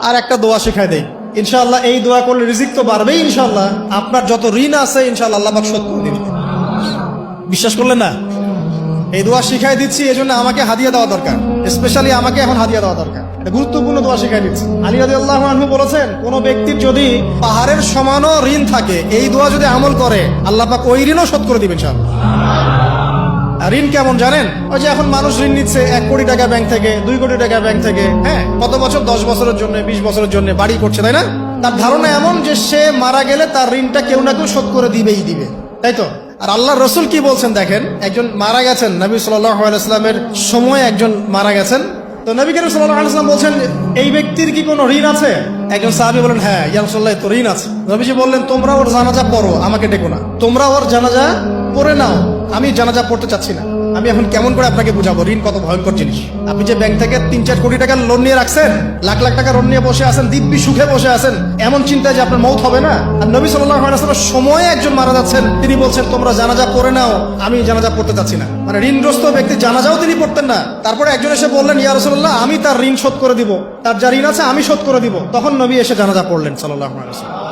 আর একটা দোয়া শিখাই দেই, ইনশাআল্লাহ এই দোয়া করলে রিজিক তো বাড়বেই ইনশাআল্লাহ। আপনার যত ঋণ আছে ইনশাআল্লাহ আল্লাহ পাক শোধ করে দিবেন। বিশ্বাস করলেন না? এই দোয়া শিখাই দিচ্ছি, এই জন্য আমাকে হাদিয়া দেওয়া দরকার, স্পেশালি আমাকে এখন হাদিয়া দেওয়া দরকার। এটা গুরুত্বপূর্ণ দোয়া শিখাই দিচ্ছি। আলী রাদিয়াল্লাহু আনহু বলেছেন, কোন ব্যক্তির যদি পাহাড়ের সমানও ঋণ থাকে, এই দোয়া যদি আমল করে আল্লাহ পাক ওই ঋণও শোধ করে দিবেন ইনশাআল্লাহ। ঋণ কেমন জানেন? ওই যে এখন মানুষ ঋণ নিচ্ছে 1 কোটি টাকা ব্যাংক থেকে, 2 কোটি টাকা ব্যাংক থেকে, হ্যাঁ, কত বছর, 10 বছরের জন্য, 20 বছরের জন্য বাড়ি করছে, তাই না? তার ধারণা এমন যে সে মারা গেলে তার ঋণটা কেউ না কেউ শোধ করে দিবেই দিবে, তাই তো? আর আল্লাহর রাসূল কি বলছেন দেখেন, একজন মারা গেছেন, নবী সাল্লাল্লাহু আলাইহি ওয়াসাল্লামের সময় একজন মারা গেছেন। তো নবী করিম সাল্লাল্লাহু আলাইহি ওয়াসাল্লাম বলছেন, এই ব্যক্তির কি কোনো ঋণ আছে? একজন সাহাবী বলেন, হ্যাঁ ইয়া রাসূলুল্লাহ, তো ঋণ আছে। নবীজি বললেন, তোমরা ওর জানাজা পড়ো, আমাকে ডেকো না। তোমরা ওর জানাজা পড়ে নাও, আমি জানাজা পড়তে চাচ্ছি না। আমি এখন কেমন করে আপনাকে বুঝাবো ঋণ কত ভয়ঙ্কর জিনিস? আপনি যে ব্যাংক থেকে 3-4 কোটি টাকার লোন নিয়ে রাখছেন, লাখ লাখ টাকা লোন নিয়ে বসে আছেন, দিব্যি সুখে বসে আছেন, এমন চিন্তায় যে আপনার মৌত হবে না। আর নবী সাল্লাল্লাহু আলাইহি ওয়াসাল্লামের সময়ে একজন মারা যাচ্ছেন, তিনি বলছেন তোমরা জানাজা পড়ে নাও, আমি জানাজা পড়তে চাচ্ছি না। মানে ঋণগ্রস্ত ব্যক্তি জানাজাও তিনি পড়তেন না। তারপরে একজন এসে বললেন, ইয়া রাসূলুল্লাহ, আমি তার ঋণ শোধ করে দিব, তার যা ঋণ আছে আমি শোধ করে দিব। তখন নবী এসে জানাজা পড়লেন সাল্লাল্লাহু আলাইহি ওয়াসাল্লাম।